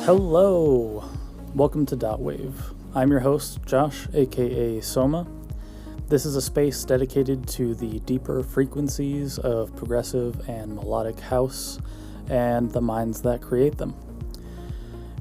Hello, welcome to dotWAVE. I'm your host, Josh, aka Souma. This is a space dedicated to the deeper frequencies of progressive and melodic house and the minds that create them.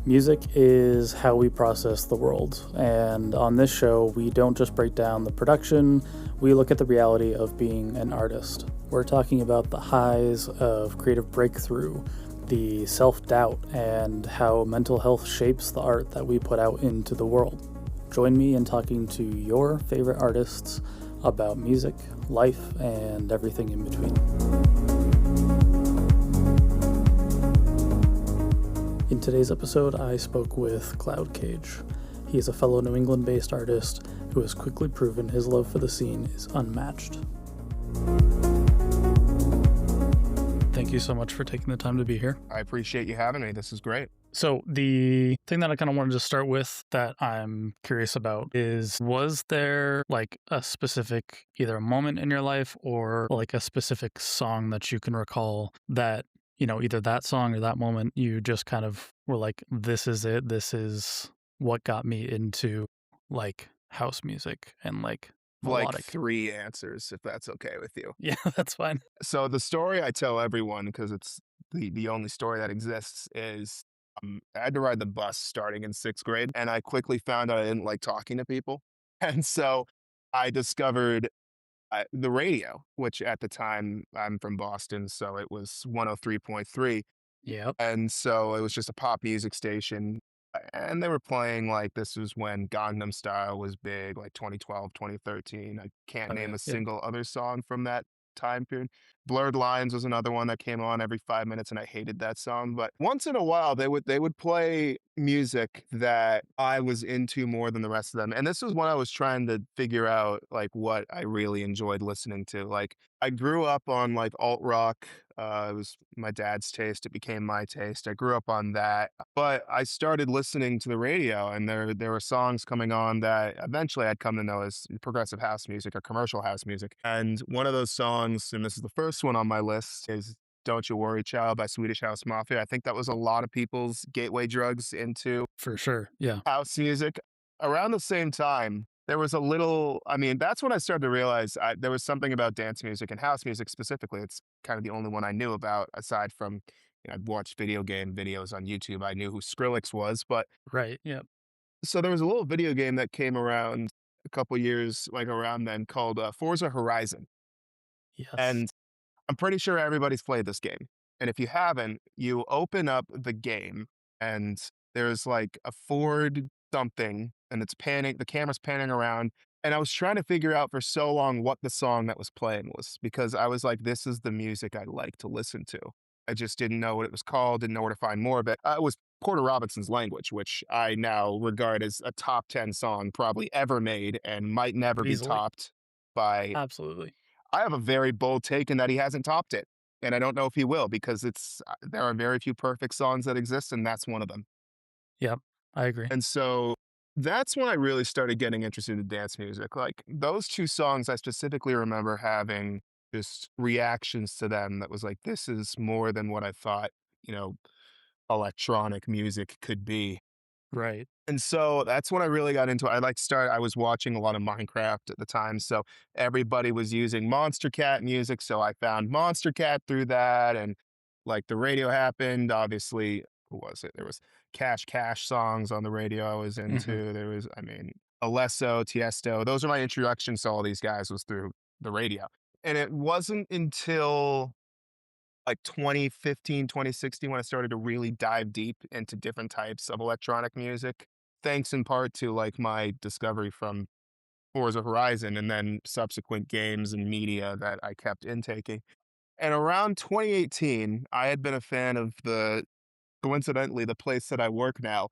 Music is how we process the world, and on this show, we don't just break down the production, we look at the reality of being an artist. We're talking about the highs of creative breakthrough, the self-doubt, and how mental health shapes the art that we put out into the world. Join me in talking to your favorite artists about music, life, and everything in between. In today's episode, I spoke with Cloudcage. He is a fellow New England-based artist who has quickly proven his love for the scene is unmatched. Thank you so much for taking the time to be here. I appreciate you having me. This is great. So the thing that I kind of wanted to start with that I'm curious about is, was there like a specific either a moment in your life or like a specific song that you can recall that, you know, either that song or that moment you just kind of were like, this is it, this is what got me into like house music and like melodic? Like 3 answers, if that's okay with you. Yeah, that's fine. So the story I tell everyone, because it's the only story that exists, is I had to ride the bus starting in 6th grade, and I quickly found out I didn't like talking to people. And so I discovered the radio, which at the time, I'm from Boston, so it was 103.3. Yep. And so it was just a pop music station. And they were playing, like, this was when Gangnam Style was big, like 2012, 2013. I can't name a single other song from that time period. Blurred Lines was another one that came on every 5 minutes, and I hated that song. But once in a while, they would play music that I was into more than the rest of them. And this was when I was trying to figure out, like, what I really enjoyed listening to. Like, I grew up on, like, alt rock. It was my dad's taste. It became my taste. I grew up on that. But I started listening to the radio, and there were songs coming on that eventually I'd come to know as progressive house music or commercial house music. And one of those songs, and this is the first one on my list, is Don't You Worry Child by Swedish House Mafia. I think that was a lot of people's gateway drugs into For sure. Yeah. house music. Around the same time, there was a little, I mean, that's when I started to realize there was something about dance music and house music specifically. It's kind of the only one I knew about aside from, I'd watched video game videos on YouTube. I knew who Skrillex was, but Right. Yep. so there was a little video game that came around a couple years, like around then, called Forza Horizon. Yes. And I'm pretty sure everybody's played this game. And if you haven't, you open up the game and there's like a Ford something and it's panning, the camera's panning around. And I was trying to figure out for so long what the song that was playing was, because I was like, this is the music I like to listen to. I just didn't know what it was called, didn't know where to find more of it. It was Porter Robinson's Language, which I now regard as a top 10 song probably ever made and might never be Easily. topped by. Absolutely. I have a very bold take in that he hasn't topped it. And I don't know if he will, because there are very few perfect songs that exist, and that's one of them. Yep. I agree. And so that's when I really started getting interested in dance music. Like those 2 songs, I specifically remember having just reactions to them that was like, this is more than what I thought, electronic music could be. Right. And so that's when I really got into it. I was watching a lot of Minecraft at the time. So everybody was using Monster Cat music. So I found Monster Cat through that. And like the radio happened, obviously, who was it? There was Cash Cash songs on the radio I was into. There was, Alesso, Tiesto. Those are my introductions to all these guys, was through the radio. And it wasn't until like 2015, 2016 when I started to really dive deep into different types of electronic music, thanks in part to like my discovery from Forza Horizon and then subsequent games and media that I kept intaking. And around 2018, I had been a fan of coincidentally, the place that I work now,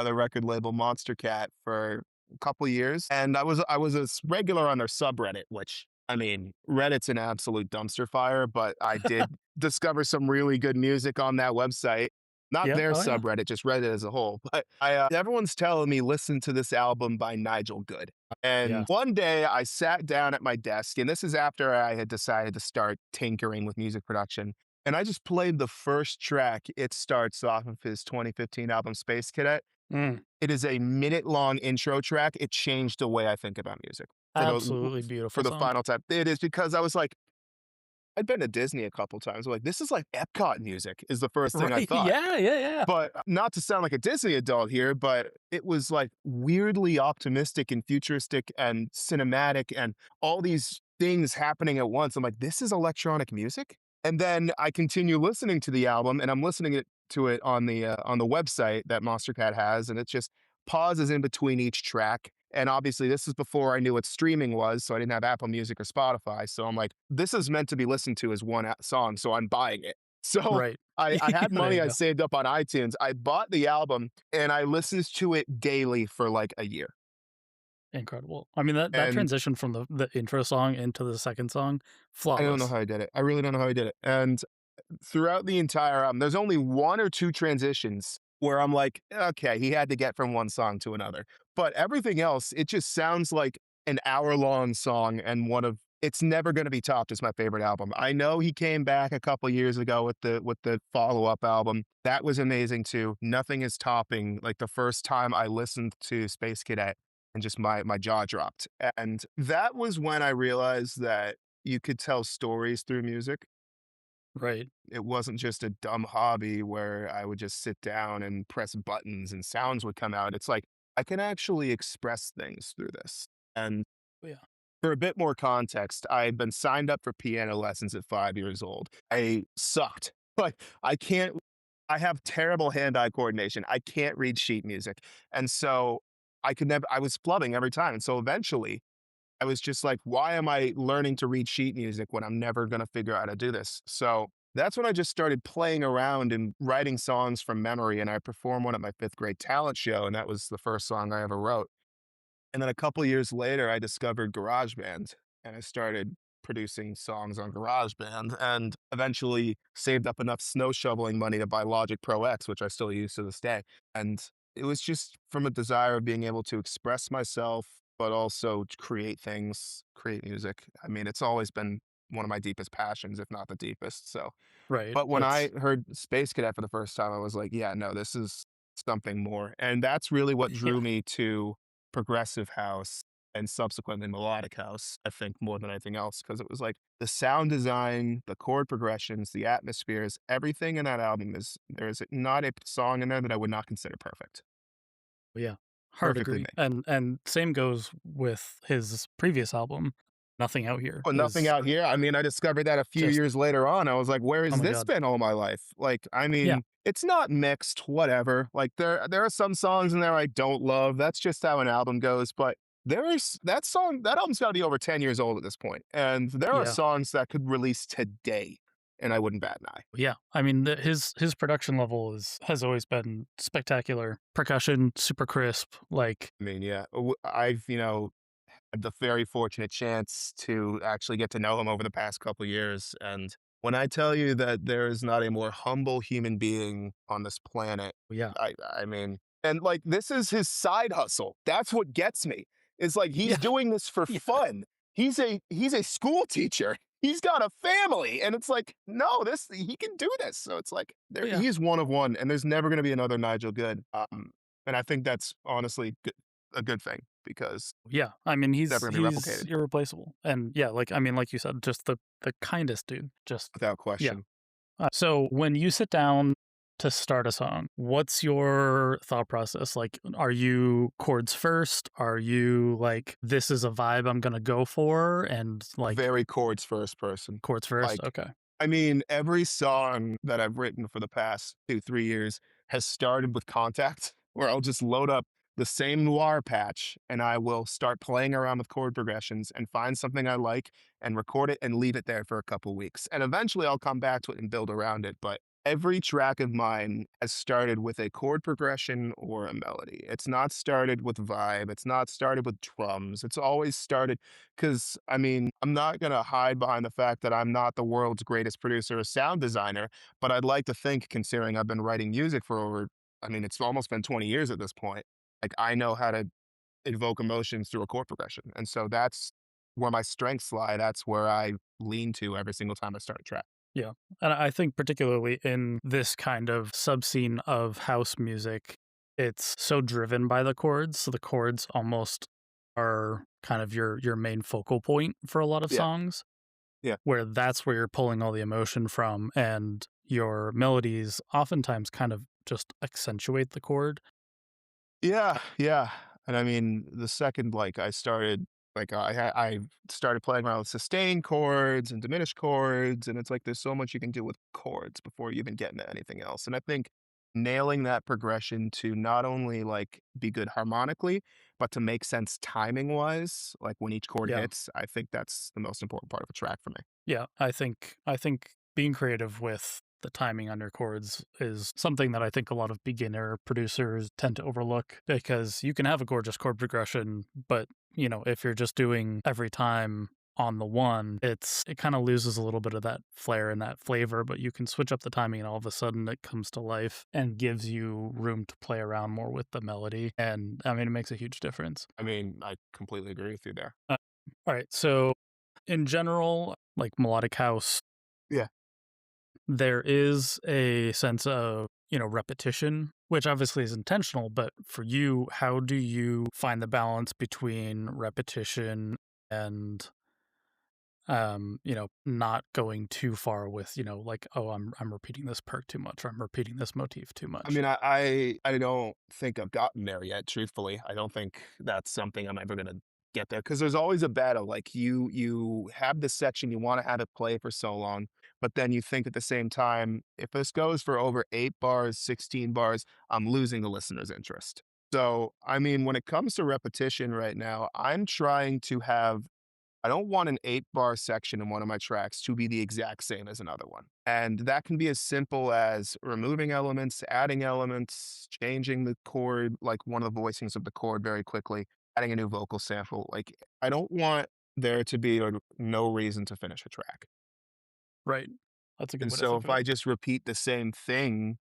the record label Monster Cat, for a couple years. And I was a regular on their subreddit, which, Reddit's an absolute dumpster fire, but I did discover some really good music on that website. Not Yeah. their Oh yeah. subreddit, just Reddit as a whole. But everyone's telling me listen to this album by Nigel Good. And Yeah. one day I sat down at my desk, and this is after I had decided to start tinkering with music production. And I just played the first track. It starts off of his 2015 album Space Cadet. Mm. It is a minute long intro track. It changed the way I think about music Absolutely for beautiful the song. final time. It is because I was like, I'd been to Disney a couple times. Like, this is like Epcot music, is the first thing I Right. thought. Yeah. Yeah. Yeah. But not to sound like a Disney adult here, but it was like weirdly optimistic and futuristic and cinematic and all these things happening at once. I'm like, this is electronic music. And then I continue listening to the album, and I'm listening to it on the website that Monster Cat has, and it just pauses in between each track. And obviously, this is before I knew what streaming was, so I didn't have Apple Music or Spotify. So I'm like, this is meant to be listened to as one song, so I'm buying it. So Right. I Yeah. had There money you I go. saved up on iTunes. I bought the album and I listened to it daily for like a year. Incredible. I mean, that And transition from the intro song into the second song, I don't know flawless. how I did it. I really don't know how I did it. And throughout the entire album, there's only one or two transitions where I'm like, okay, he had to get from one song to another. But everything else, it just sounds like an hour-long song, and one of it's never going to be topped as my favorite album. I know he came back a couple years ago with the follow-up album. That was amazing too. Nothing is topping like the first time I listened to Space Cadet and just my jaw dropped. And that was when I realized that you could tell stories through music. Right. It wasn't just a dumb hobby where I would just sit down and press buttons and sounds would come out. It's like I can actually express things through this. And Yeah. for a bit more context, I had been signed up for piano lessons at 5 years old. I sucked, but I have terrible hand eye coordination. I can't read sheet music. And so I was flubbing every time. And so eventually, I was just like, why am I learning to read sheet music when I'm never going to figure out how to do this? So that's when I just started playing around and writing songs from memory. And I performed one at my fifth grade talent show. And that was the first song I ever wrote. And then a couple years later, I discovered GarageBand and I started producing songs on GarageBand and eventually saved up enough snow shoveling money to buy Logic Pro X, which I still use to this day. And it was just from a desire of being able to express myself, but also to create things, create music. I mean, it's always been one of my deepest passions, if not the deepest. So, Right. but when I It's heard Space Cadet for the first time, I was like, yeah, no, this is something more. And that's really what yeah. drew me to progressive house and subsequently melodic house, I think, more than anything else, because it was like the sound design, the chord progressions, the atmospheres, everything in that album there's not a song in there that I would not consider perfect. Yeah. Hard Perfectly agree. made. And same goes with his previous album, Nothing Out Here But nothing is out here. I mean, I discovered that a few just years later on. I was like, where oh has my this god. been all my life? Like, I Yeah. mean, it's not mixed, whatever. Like there are some songs in there I don't love. That's just how an album goes. But that album's gotta be over 10 years old at this point. And there are Yeah. songs that could release today and I wouldn't bat an eye. Yeah. I mean, his production level has always been spectacular. Percussion, super crisp, like I mean, yeah. I've, had the very fortunate chance to actually get to know him over the past couple years. And when I tell you that there is not a more humble human being on this planet, yeah. I mean, and like this is his side hustle. That's what gets me. It's like he's Yeah. doing this for Yeah. fun. He's a school teacher. He's got a family, and it's like no, this he can do this. So it's like Yeah. he's one of one, and there's never going to be another Nigel Good. And I think that's honestly a good thing because Yeah, I mean, it's never going to be he's replicated irreplaceable, and yeah, like I mean, like you said, just the kindest dude. Just without yeah. question. So when you sit down to start a song, what's your thought process? Like, are you chords first? Are you like, this is a vibe I'm gonna go for, and like Very chords first person. chords first? Like, Okay. I mean, every song that I've written for the past 2, 3 years has started with Contact, where I'll just load up the same noir patch and I will start playing around with chord progressions and find something I like and record it and leave it there for a couple weeks. And eventually I'll come back to it and build around it. But every track of mine has started with a chord progression or a melody. It's not started with vibe. It's not started with drums. It's always started because, I mean, I'm not going to hide behind the fact that I'm not the world's greatest producer or sound designer, but I'd like to think, considering I've been writing music for over, I mean, it's almost been 20 years at this point. Like, I know how to evoke emotions through a chord progression. And so that's where my strengths lie. That's where I lean to every single time I start a track. Yeah. And I think particularly in this kind of subscene of house music, it's so driven by the chords. So the chords almost are kind of your main focal point for a lot of Yeah. songs, Yeah. where that's where you're pulling all the emotion from, and your melodies oftentimes kind of just accentuate the chord. Yeah, yeah, and I mean, the second, like, I started like, I started playing around with sustained chords and diminished chords, and it's like there's so much you can do with chords before you even get into anything else, and I think nailing that progression to not only, like, be good harmonically, but to make sense timing-wise, like, when each chord Yeah. hits, I think that's the most important part of a track for me. Yeah, I think being creative with the timing on your chords is something that I think a lot of beginner producers tend to overlook, because you can have a gorgeous chord progression, but if you're just doing every time on the one, it kind of loses a little bit of that flair and that flavor, but you can switch up the timing and all of a sudden it comes to life and gives you room to play around more with the melody. And I mean, it makes a huge difference. I mean, I completely agree with you there. All right, so in general, like melodic house, Yeah. there is a sense of, repetition, which obviously is intentional, but for you, how do you find the balance between repetition and not going too far with, like, oh, I'm repeating this perk too much, or I'm repeating this motif too I much. mean, I don't think I've gotten there yet, truthfully. I don't think that's something I'm ever gonna get there because there's always a battle. Like you have this section, you wanna have it play for so long, but then you think at the same time, if this goes for over 8 bars, 16 bars, I'm losing the listener's interest. So, I mean, when it comes to repetition right now, I'm trying to have I don't want an 8-bar section in one of my tracks to be the exact same as another one. And that can be as simple as removing elements, adding elements, changing the chord, like one of the voicings of the chord very quickly, adding a new vocal sample. Like, I don't want there to be no reason to finish a track. Right. That's a good And way to so think if of it. I just repeat the same thing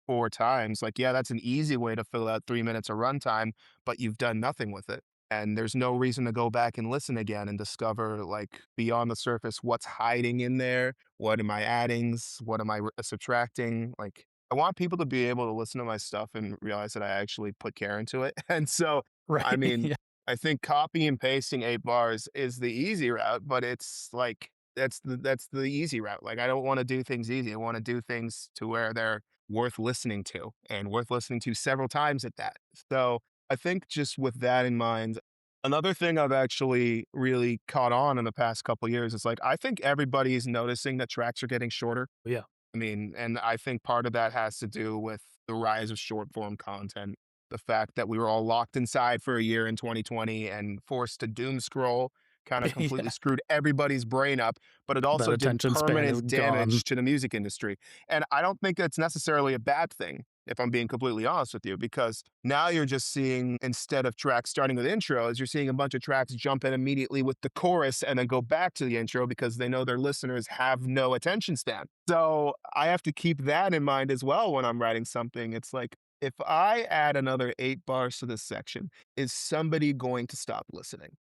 4 times, like, yeah, that's an easy way to fill out 3 minutes of runtime, but you've done nothing with it. And there's no reason to go back and listen again and discover, like, beyond the surface, what's hiding in there. What am I adding? What am I subtracting? Like, I want people to be able to listen to my stuff and realize that I actually put care into it. And so, I Right. mean, Yeah. I think copy and pasting 8 bars is the easy route, but it's like that's the easy route. Like, I don't wanna do things easy. I wanna do things to where they're worth listening to and worth listening to several times at that. So, I think just with that in mind, another thing I've actually really caught on in the past couple years is, like, I think everybody's noticing that tracks are getting shorter. Yeah. I mean, and I think part of that has to do with the rise of short form content. The fact that we were all locked inside for a year in 2020 and forced to doom scroll kind of completely Yeah. screwed everybody's brain up, but it That also did attention span is permanent gone. damage to the music industry. And I don't think that's necessarily a bad thing, if I'm being completely honest with you, because now you're just seeing, instead of tracks starting with intros, you're seeing a bunch of tracks jump in immediately with the chorus and then go back to the intro because they know their listeners have no attention span. So I have to keep that in mind as well when I'm writing something. It's like, if I add another 8 bars to this section, is somebody going to stop listening?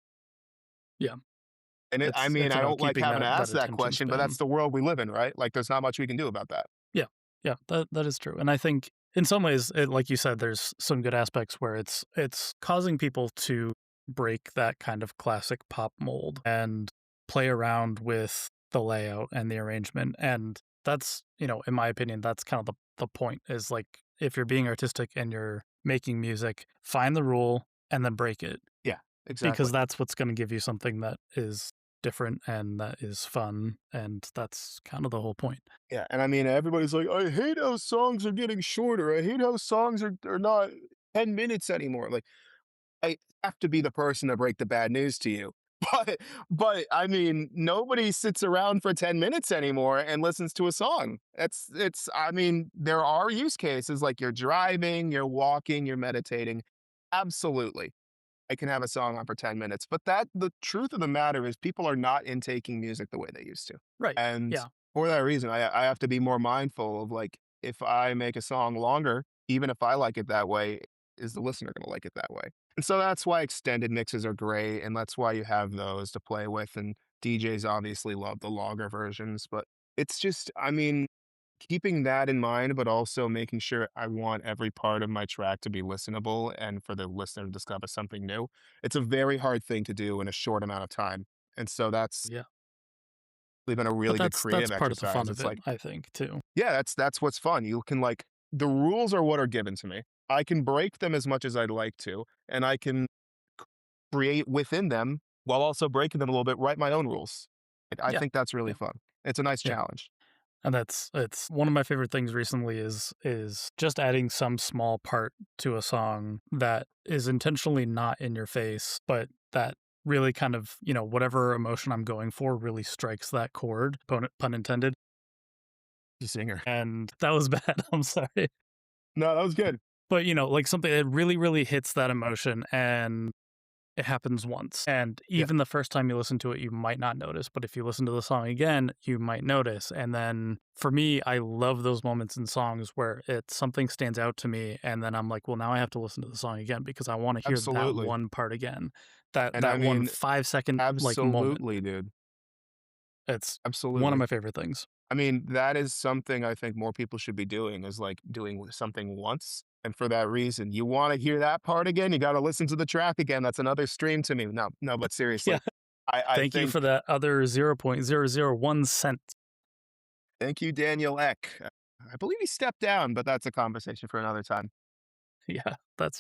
Yeah. And I It's mean, it's I about don't like keeping having to that ask that attention question, but that's span. the world we live in, right? Like, there's not much we can do about that. Yeah, yeah, that is true, and I think in some ways, like you said, there's some good aspects where it's causing people to break that kind of classic pop mold and play around with the layout and the arrangement, and that's, in my opinion, that's kind of the point, is like, if you're being artistic and you're making music, find the rule and then break it, Yeah, because exactly. that's what's gonna give you something that is different and that is fun, and that's kind of the whole point. Yeah, and I mean, everybody's like, "I hate how songs are getting shorter. I hate how songs are not 10 minutes anymore." Like, I have to be the person to break the bad news to you. But I mean, nobody sits around for 10 minutes anymore and listens to a song. It's I mean, there are use cases like you're driving, you're walking, you're meditating. Absolutely. I can have a song on for 10 minutes. But the truth of the matter is people are not intaking music the way they used to. Right. And Yeah. for that reason, I have to be more mindful of like if I make a song longer, even if I like it that way, is the listener going to like it that way? And so that's why extended mixes are great. And that's why you have those to play with. And DJs obviously love the longer versions. But it's just, I mean, keeping that in mind, but also making sure I want every part of my track to be listenable and for the listener to discover something new. It's a very hard thing to do in a short amount of time. And so that's Yeah. been a But really good that's creative part of the fun exercise. of It's it, like, I think, too. yeah, that's what's fun. You can like the rules are what are given to me. I can break them as much as I'd like to, and I can create within them while also breaking them a little bit, write my own rules. I Yeah. think that's really Yeah. fun. It's a nice Yeah. challenge. And that's it's one of my favorite things recently is just adding some small part to a song that is intentionally not in your face, but that really kind of, whatever emotion I'm going for really strikes that chord, pun intended. The singer. And that was bad. I'm sorry. No, that was good. But, like something that really, really hits that emotion and it happens once. And Yeah, even the first time you listen to it, you might not notice. But if you listen to the song again, you might notice. And then for me, I love those moments in songs where something stands out to me. And then I'm like, well, now I have to listen to the song again because I want to hear that absolutely. one part again. That And I that one mean, 5 second like moment. absolutely, dude. It's one of Absolutely. my favorite things. I mean, that is something I think more people should be doing is like doing something once. And for that reason, you want to hear that part again, you got to listen to the track again. That's another stream to me. No, no, but Yeah. seriously, I Thank you think, for that other 0.001 cent. thank you, Daniel Eck. I believe he stepped down, but that's a conversation for another time. Yeah.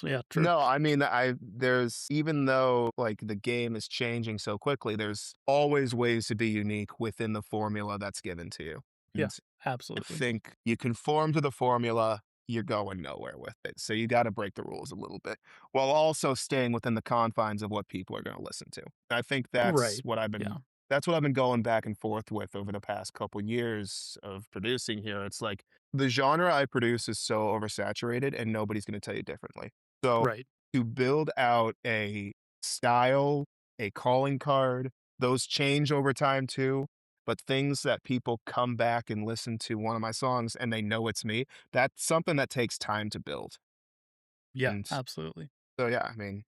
Yeah, true. No, I mean, there's, even though like the game is changing so quickly, there's always ways to be unique within the formula that's given to you. Yeah. And I Absolutely. think you conform to the formula, you're going nowhere with it. So you got to break the rules a little bit while also staying within the confines of what people are going to listen to. I think Right. Yeah. that's what I've been going back and forth with over the past couple years of producing here. It's like the genre I produce is so oversaturated and nobody's going to tell you differently. So Right. to build out a style, a calling card, those change over time too, but things that people come back and listen to one of my songs and they know it's me, that's something that takes time to build. Yeah. And Absolutely. so, yeah, I mean,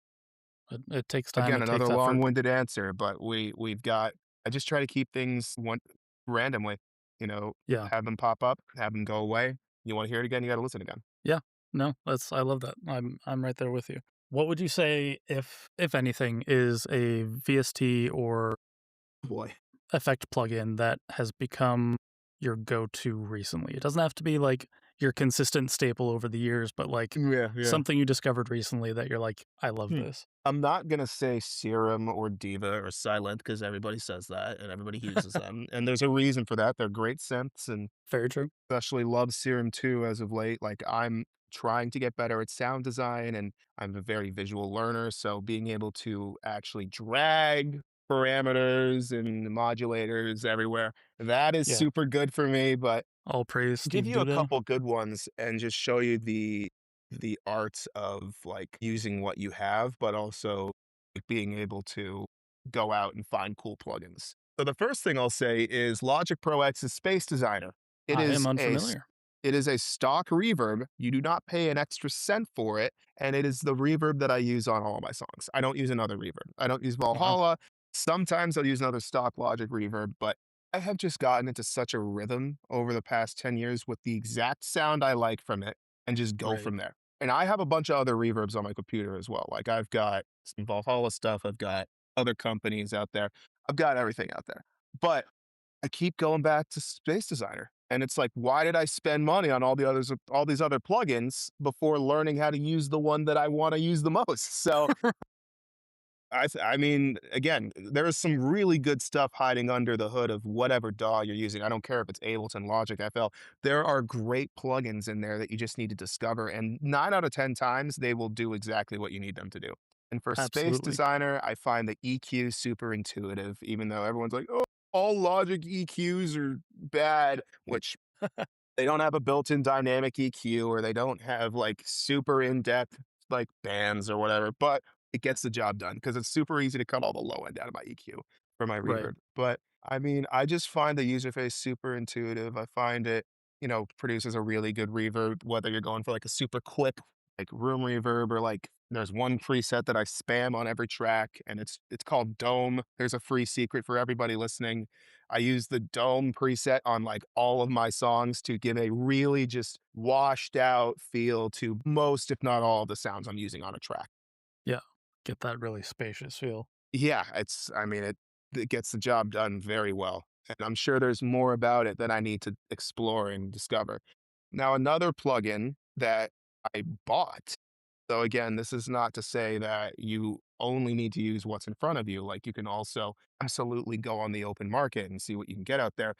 It takes time, again, it another takes effort. long-winded answer, but we've got, I just try to keep things randomly, Yeah. have them pop up, have them go away. You want to hear it again, you got to listen again. Yeah. No, I love that. I'm right there with you. What would you say, if anything, is a VST or Boy. effect plugin that has become your go-to recently? It doesn't have to be like your consistent staple over the years, but like Yeah, yeah. something you discovered recently that you're like, I love Hmm. this. I'm not gonna say Serum or Diva or Silent because everybody says that and everybody uses them, and there's a reason for that. They're great synths, and Very true. especially love Serum 2 as of late. Like, I'm trying to get better at sound design, and I'm a very visual learner, so being able to actually drag parameters and modulators everywhere, that is Yeah. super good for me, but All praise give Steve you a Duda. couple good ones and just show you the art of like using what you have, but also like, being able to go out and find cool plugins. So the first thing I'll say is Logic Pro X's Space Designer. It I am is unfamiliar. it is a stock reverb. You do not pay an extra cent for it, and it is the reverb that I use on all of my songs. I don't use another reverb. I don't use Wow. Valhalla. Sometimes I'll use another stock Logic reverb, but I have just gotten into such a rhythm over the past 10 years with the exact sound I like from it and just go Right. from there. And I have a bunch of other reverbs on my computer as well. Like I've got some Valhalla stuff, I've got other companies out there. I've got everything out there. But I keep going back to Space Designer. And it's like, why did I spend money on all these other plugins before learning how to use the one that I want to use the most? So I mean, again, there is some really good stuff hiding under the hood of whatever DAW you're using. I don't care if it's Ableton, Logic, FL. There are great plugins in there that you just need to discover, and 9 out of 10 times they will do exactly what you need them to do. And for space Absolutely. designer, I find the EQ super intuitive, even though everyone's like, oh, all Logic EQs are bad, which they don't have a built-in dynamic EQ or they don't have like super in-depth like bands or whatever, but it gets the job done because it's super easy to cut all the low end out of my EQ for my Right. reverb. But I mean, I just find the user face super intuitive. I find it, produces a really good reverb, whether you're going for like a super quick like room reverb or like there's one preset that I spam on every track and it's called Dome. There's a free secret for everybody listening. I use the Dome preset on like all of my songs to give a really just washed out feel to most, if not all, of the sounds I'm using on a track. Yeah. Get that really spacious feel. Yeah, I mean, it gets the job done very well. And I'm sure there's more about it that I need to explore and discover. Now, another plugin that I bought, so again, this is not to say that you only need to use what's in front of you. Like you can also absolutely go on the open market and see what you can get out there.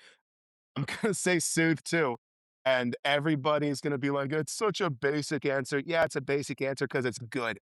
I'm gonna say Soothe too. And everybody's gonna be like, it's such a basic answer. Yeah, it's a basic answer because it's good.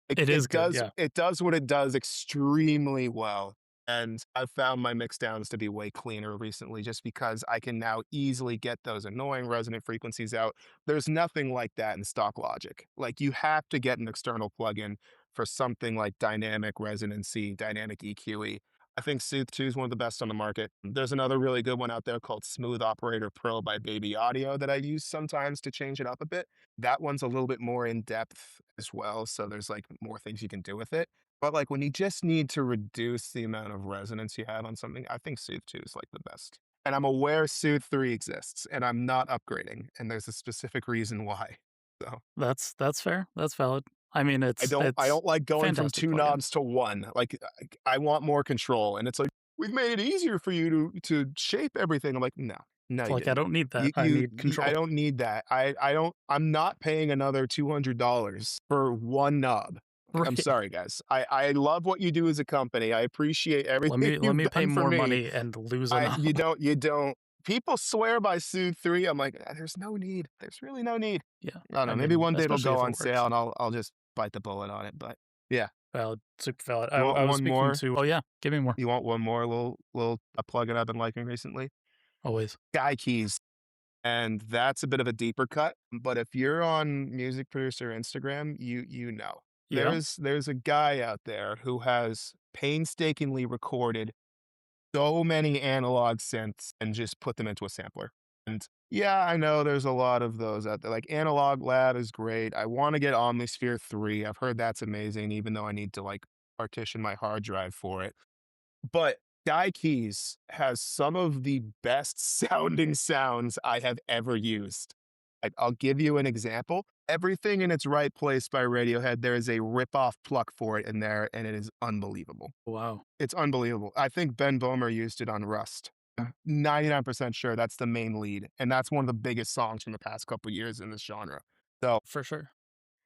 It It is it good, does yeah. it does what it does extremely well, and I've found my mix downs to be way cleaner recently just because I can now easily get those annoying resonant frequencies out. There's nothing like that in stock Logic. Like, you have to get an external plugin for something like dynamic resonancy, dynamic EQE. I think Sooth 2 is one of the best on the market. There's another really good one out there called Smooth Operator Pro by Baby Audio that I use sometimes to change it up a bit. That one's a little bit more in depth as well, so there's, like, more things you can do with it. But, like, when you just need to reduce the amount of resonance you have on something, I think Sooth 2 is, like, the best. And I'm aware Sooth 3 exists, and I'm not upgrading, and there's a specific reason why. So, That's fair. That's valid. I mean, I it's don't like going from fantastic 2 plugin. knobs to 1. Like, I want more control, and it's like, "We've made it easier for you to shape everything." I'm like, "No. No, It's you like, I didn't. don't need that. I You need I control. don't need that. I'm not paying another $200 for 1 knob. Like, I'm Right. sorry, guys. I love what you do as a company. I appreciate everything Let you've me pay done for more me. money and lose a I knob. you don't people swear by Soothe 3. I'm like, There's no need. There's really no need." Yeah. I don't I know. Maybe mean, one day it'll especially go if on it sale, works. and I'll just bite the bullet on it, but yeah. Valid, super valid. You want I was one speaking more? to oh, yeah, give me more. You want one more little a plugin I've been liking recently? Always. Sky Keys, and that's a bit of a deeper cut, but if you're on Music Producer Instagram, you know. Yeah? There's a guy out there who has painstakingly recorded so many analog synths and just put them into a sampler. And yeah, I know there's a lot of those out there. Like Analog Lab is great. I want to get Omnisphere 3. I've heard that's amazing, even though I need to like partition my hard drive for it. But Sky Keys has some of the best sounding sounds I have ever used. I'll give you an example. Everything in its right place by Radiohead, there is a rip-off pluck for it in there, and it is unbelievable. Wow. It's unbelievable. I think Ben Bomer used it on Rust. 99% sure that's the main lead, and that's one of the biggest songs from the past couple years in this genre. So For sure.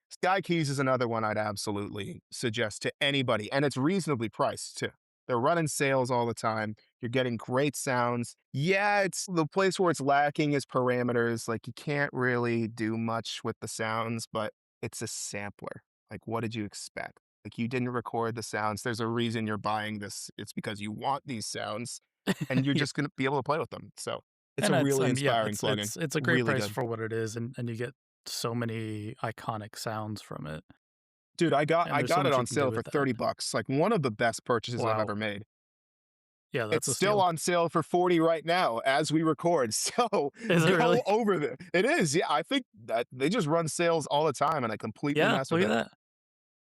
Sky Keys is another one I'd absolutely suggest to anybody, and it's reasonably priced too. They're running sales all the time. You're getting great sounds. Yeah, it's the place where it's lacking is parameters. Like you can't really do much with the sounds, but it's a sampler. Like, what did you expect? Like, you didn't record the sounds. There's a reason you're buying this. It's because you want these sounds, and you're Yeah. just going to be able to play with them. So it's a And really yeah, inspiring plugin. it's a great Really price good. for what it is, and you get so many iconic sounds from it, Dude, and I there's so got it much you on can do sale for with that. 30 bucks. Like one of the best purchases I've Wow. ever made. Yeah, that's It's a still steal. on sale for 40 right now as we record. So Is it go really? over there. It is. Yeah, I think that they just run sales all the time and I completely Yeah, mess with look at it. that.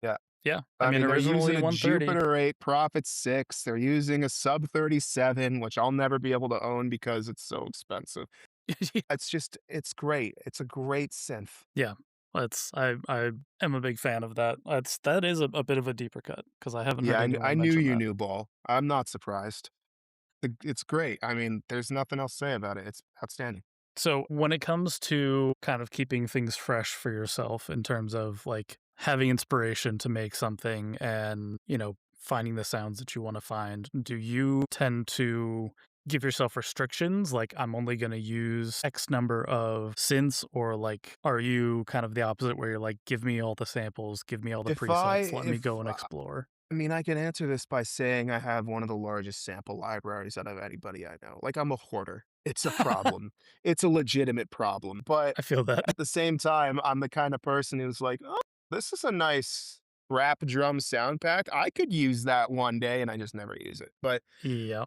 Yeah. Yeah. I I mean, mean, they're originally using a 130. Jupiter 8 Prophet 6. They're using a Sub 37, which I'll never be able to own because it's so expensive. It's great. It's a great synth. Yeah. I am a big fan of that. That is a bit of a deeper cut because I haven't Yeah, heard I anyone knew mention you that. knew ball. I'm not surprised. It's great. I mean, there's nothing else to say about it. It's outstanding. So when it comes to kind of keeping things fresh for yourself in terms of like having inspiration to make something and, finding the sounds that you want to find, do you tend to give yourself restrictions? Like, I'm only going to use X number of synths, or like, are you kind of the opposite where you're like, give me all the samples, give me all the If I presets, let me if go and explore? I mean, I can answer this by saying I have one of the largest sample libraries out of anybody I know. Like, I'm a hoarder. It's a problem. It's a legitimate problem. But I feel that. at the same time, I'm the kind of person who's like, oh, this is a nice rap drum sound pack. I could use that one day, and I just never use it. But Yeah.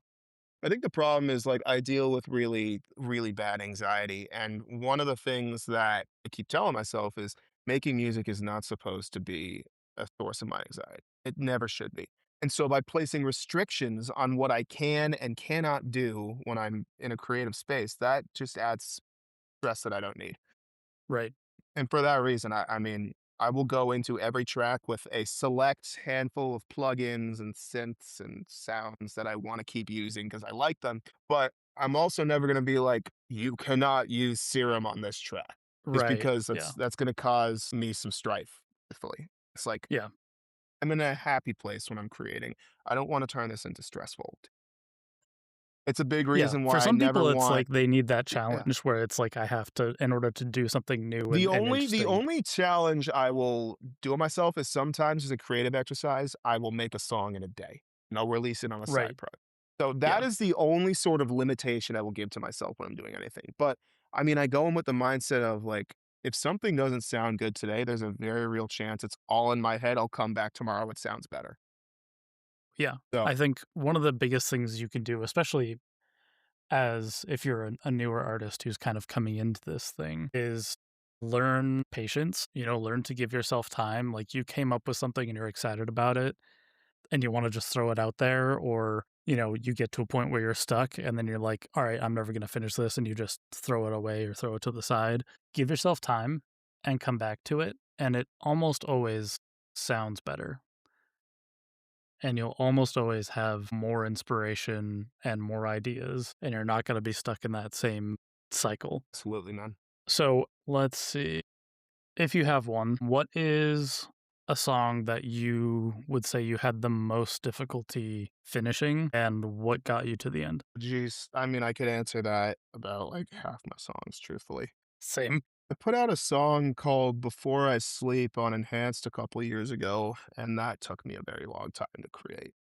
I think the problem is like I deal with really, really bad anxiety. And one of the things that I keep telling myself is making music is not supposed to be a source of my anxiety. It never should be. And so by placing restrictions on what I can and cannot do when I'm in a creative space, that just adds stress that I don't need. Right. And for that reason, I mean, I will go into every track with a select handful of plugins and synths and sounds that I want to keep using because I like them. But I'm also never going to be like, you cannot use Serum on this track, just Right. because Yeah. that's going to cause me some strife. Truthfully, it's like Yeah. I'm in a happy place when I'm creating. I don't want to turn this into stressful. It's a big Yeah. reason For why I some never people, it's want. like they need that Yeah. challenge where it's like, I have to, in order to do something new The and only the interesting. only challenge I will do of myself is sometimes as a creative exercise, I will make a song in a day, and I'll release it on a side Right. project. So that Yeah. is the only sort of limitation I will give to myself when I'm doing anything. But I mean, I go in with the mindset of like, if something doesn't sound good today, there's a very real chance it's all in my head. I'll come back tomorrow, it sounds better. Yeah. So I think one of the biggest things you can do, especially as if you're a newer artist who's kind of coming into this thing, is learn patience, learn to give yourself time. Like, you came up with something and you're excited about it and you want to just throw it out there, or, you get to a point where you're stuck and then you're like, all right, I'm never going to finish this. And you just throw it away or throw it to the side. Give yourself time and come back to it. And it almost always sounds better. And you'll almost always have more inspiration and more ideas, and you're not going to be stuck in that same cycle. absolutely, man. So let's see. If you have one, what is a song that you would say you had the most difficulty finishing, and what got you to the end? Jeez, I mean, I could answer that about like half my songs, truthfully. Same. I put out a song called Before I Sleep on Enhanced a couple years ago, and that took me a very long time to create.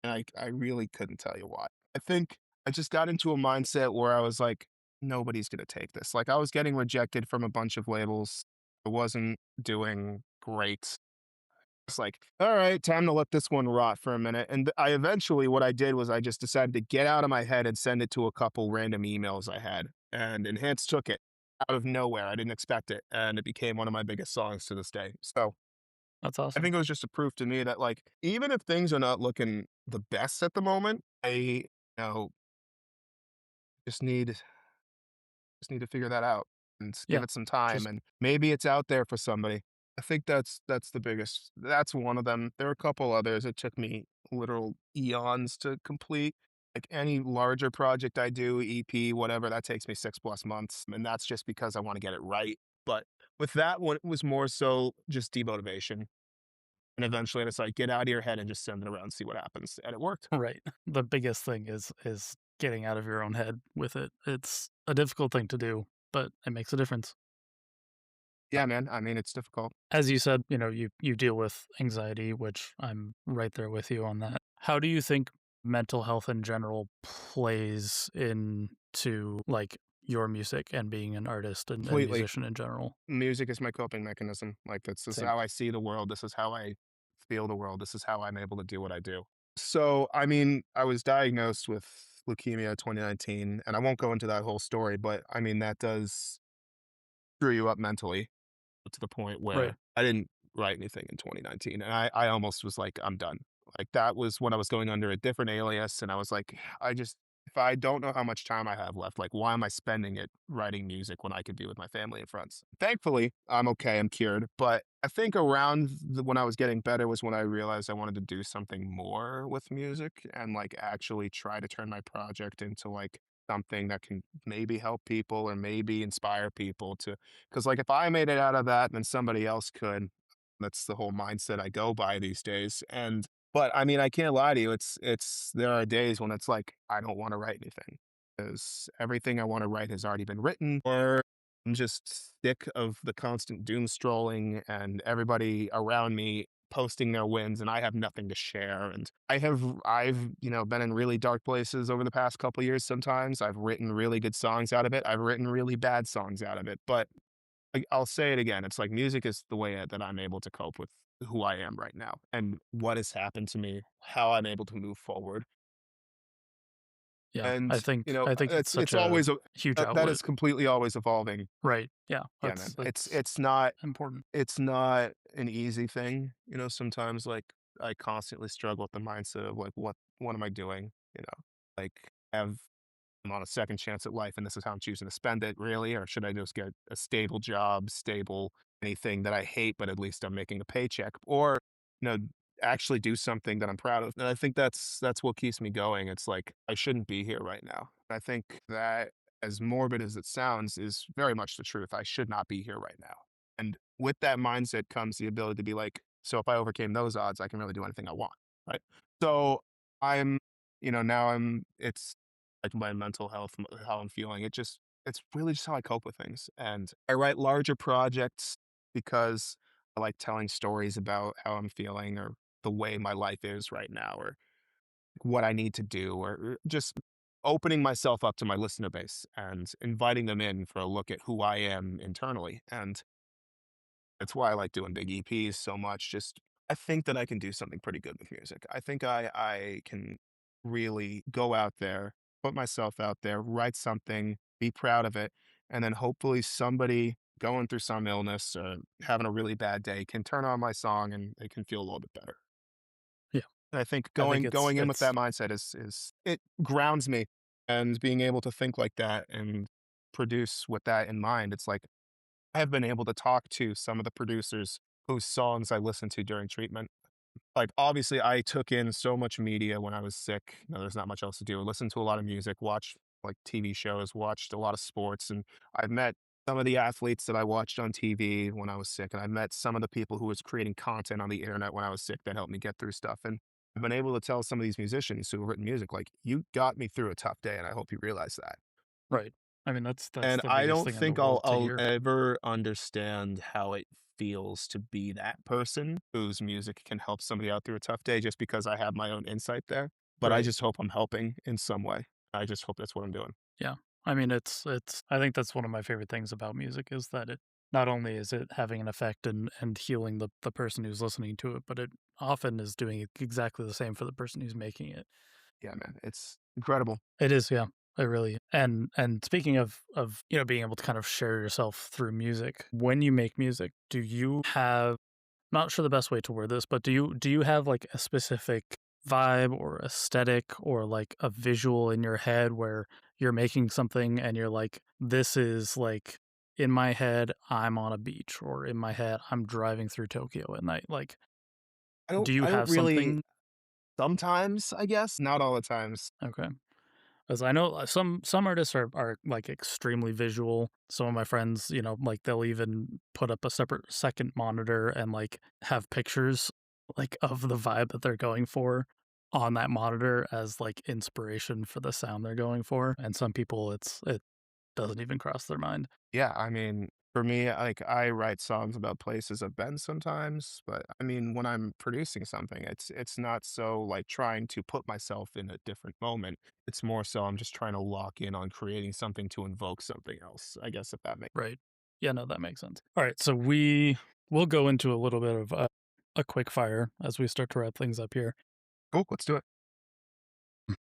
And I really couldn't tell you why. I think I just got into a mindset where I was like, nobody's going to take this. Like, I was getting rejected from a bunch of labels. I wasn't doing great. It's like, all right, time to let this one rot for a minute. And I eventually, what I did was I just decided to get out of my head and send it to a couple random emails I had. And Enhance took it out of nowhere. I didn't expect it. And it became one of my biggest songs to this day. So That's I awesome. think it was just a proof to me that, like, even if things are not looking the best at the moment, know, just need just need to figure that out and give Yeah. it some time, Just, and maybe it's out there for somebody. I think that's the biggest that's one of them. There are a couple others. It took me literal eons to complete. Like any larger project I do, EP, whatever, that takes me 6+ months, and that's just because I wanna get it right. But with that one, it was more so just demotivation, and eventually it's like, "Get out of your head and just send it around, see what happens," and it worked. right. The biggest thing is getting out of your own head with it. It's a difficult thing to do, but it makes a difference. Yeah, man, I mean, it's difficult. As you said, you deal with anxiety, which I'm right there with you on that. How do you think mental health in general plays into like your music and being an artist and Completely. musician in general? Music is my coping mechanism. Like, this is Same. how I see the world. This is how I feel the world. This is how I'm able to do what I do. So, I mean, I was diagnosed with leukemia 2019, and I won't go into that whole story, but I mean, that does screw you up mentally to the point Right. where I didn't write anything in 2019, and I almost was like, "I'm done." Like, that was when I was going under a different alias, and I was like, I just if I don't know how much time I have left, like, why am I spending it writing music when I could be with my family and friends? Thankfully, I'm okay, I'm cured, but I think around when I was getting better was when I realized I wanted to do something more with music and, like, actually try to turn my project into, like, something that can maybe help people or maybe inspire people to. Because, like, if I made it out of that, then somebody else could. That's the whole mindset I go by these days, and but, I mean, I can't lie to you, it's there are days when it's like, I don't wanna write anything. because everything I want to write has already been written, or I'm just sick of the constant doom strolling and everybody around me posting their wins and I have nothing to share. And I've been in really dark places over the past couple years sometimes. I've written really good songs out of it. I've written really bad songs out of it. But I'll say it again. It's like music is the way that I'm able to cope with who I am right now and what has happened to me, how I'm able to move forward. Yeah, And, I think you know, I think it's it's such a always a huge that outlet. is completely always evolving. Right. Yeah, Yeah, man. It's that's it's not important. it's not an easy thing, sometimes, like, I constantly struggle with the mindset of, like, what am I doing, you know? Like, have I'm on a second chance at life, and this is how I'm choosing to spend it, really? Or should I just get a stable job, stable anything that I hate, but at least I'm making a paycheck? Or, you know, actually do something that I'm proud of. And I think that's what keeps me going. It's like I shouldn't be here right now. I think that as morbid as it sounds is very much the truth. I should not be here right now. And with that mindset comes the ability to be like, so if I overcame those odds, I can really do anything I want. Right. So I'm, now it's like my mental health, how I'm feeling. It's really just how I cope with things. And I write larger projects because I like telling stories about how I'm feeling or the way my life is right now or what I need to do or just opening myself up to my listener base and inviting them in for a look at who I am internally. And that's why I like doing big EPs so much. Just I think that I can do something pretty good with music. I think I can really go out there, put myself out there, write something, be proud of it, and then hopefully somebody going through some illness or having a really bad day can turn on my song and they can feel a little bit better. Yeah, And I think I think going in with that mindset is it grounds me and being able to think like that and produce with that in mind. It's like I have been able to talk to some of the producers whose songs I listened to during treatment. Like, obviously, I took in so much media when I was sick. There's not much else to do. I listened to a lot of music, watched like TV shows, watched a lot of sports, and I've met some of the athletes that I watched on TV when I was sick, and I met some of the people who was creating content on the internet when I was sick that helped me get through stuff. And I've been able to tell some of these musicians who have written music, like, you got me through a tough day, and I hope you realize that. right. I mean, that's And the I biggest don't thing in the think world to I'll hear. ever understand how it feels to be that person whose music can help somebody out through a tough day just because I have my own insight there. But I Right. just hope I'm helping in some way. I just hope that's what I'm doing. Yeah. I mean, it's I think that's one of my favorite things about music is that it not only is it having an effect and healing the person who's listening to it, but it often is doing exactly the same for the person who's making it. Yeah, man. It's incredible. It is, yeah. It really and speaking of, being able to kind of share yourself through music, when you make music, do you have not sure the best way to word this, but do you have like a specific vibe or aesthetic or like a visual in your head where you're making something and you're like, this is like in my head, I'm on a beach, or in my head, I'm driving through Tokyo at night. Like, do you I don't have really something? sometimes, I guess, not all the times. Okay. As I know, some artists are like extremely visual. Some of my friends, like they'll even put up a separate second monitor and like have pictures like of the vibe that they're going for on that monitor as like inspiration for the sound they're going for. And some people it doesn't even cross their mind. Yeah, I mean, for me, like I write songs about places I've been sometimes, but I mean, when I'm producing something, it's not so like trying to put myself in a different moment. It's more so I'm just trying to lock in on creating something to invoke something else. I guess if that makes Right. Yeah, no, that makes sense. All right, so we'll go into a little bit of a quick fire as we start to wrap things up here. cool, let's do it.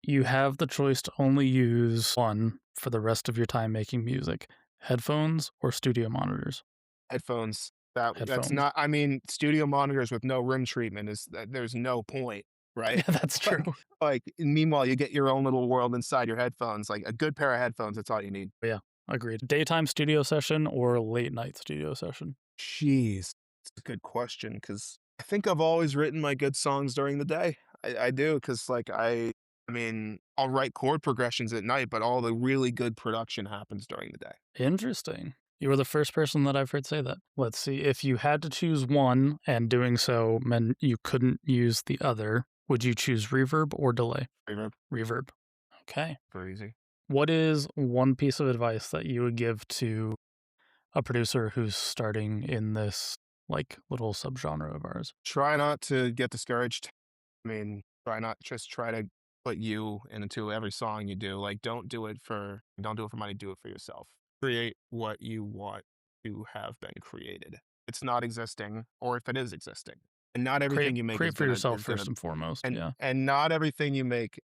You have the choice to only use one for the rest of your time making music: headphones or studio monitors. Headphones. That's Headphones. not. I mean, studio monitors with no room treatment is there's no point, right? Yeah, that's true. Meanwhile, you get your own little world inside your headphones. Like a good pair of headphones, that's all you need. Yeah, agreed. Daytime studio session or late night studio session? Jeez, it's a good question because I think I've always written my good songs during the day. I do because like I mean, I'll write chord progressions at night, but all the really good production happens during the day. Interesting. You were the first person that I've heard say that. Let's see. If you had to choose one and doing so meant you couldn't use the other, would you choose reverb or delay? Reverb, Reverb. Okay. very easy. What is one piece of advice that you would give to a producer who's starting in this like little subgenre of ours? Try not to get discouraged. I mean, try to put you into every song you do. Like, don't do it for money, do it for yourself. Create what you want to have been created. It's not existing, or if it is existing. And not everything you make Create for yourself first and foremost. Yeah. and not everything you make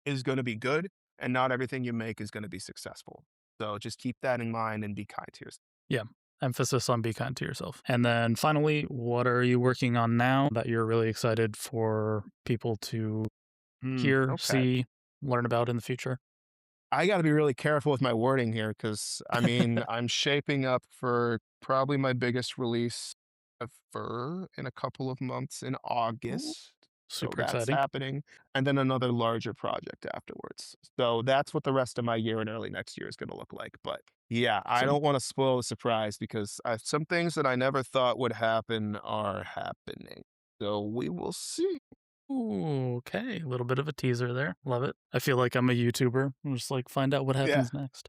is gonna be good, and not everything you make is gonna be successful. So just keep that in mind and be kind to yourself. Yeah. Emphasis on be kind to yourself. And then finally, what are you working on now that you're really excited for people to hear, Okay. see, learn about in the future? I gotta be really careful with my wording here because I mean, I'm shaping up for probably my biggest release ever in a couple of months in Ooh, August. So super that's exciting. happening. And then another larger project afterwards. So that's what the rest of my year and early next year is gonna look like. But yeah, I Awesome. don't want to spoil the surprise because some things that I never thought would happen are happening. So we will see. Ooh, okay. A little bit of a teaser there. Love it. I feel like I'm a YouTuber. I'm just like find out what Yeah, happens next.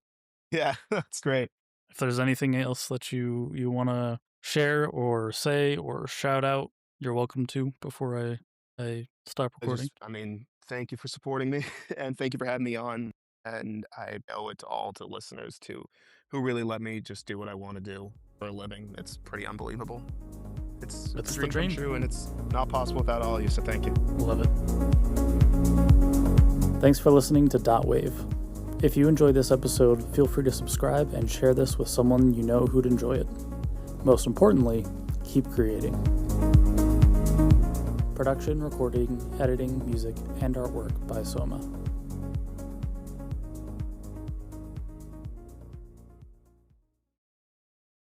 yeah, that's great. If there's anything else that you want to share or say or shout out, you're welcome to before I stop recording. I mean, thank you for supporting me and thank you for having me on. And I owe it all to listeners too, who really let me just do what I want to do for a living. It's pretty unbelievable. It's a It's the dream come dream. true, and it's not possible without all of you. So thank you. Love it. Thanks for listening to dotWAVE. If you enjoyed this episode, feel free to subscribe and share this with someone you know who'd enjoy it. Most importantly, keep creating. Production, recording, editing, music, and artwork by Souma.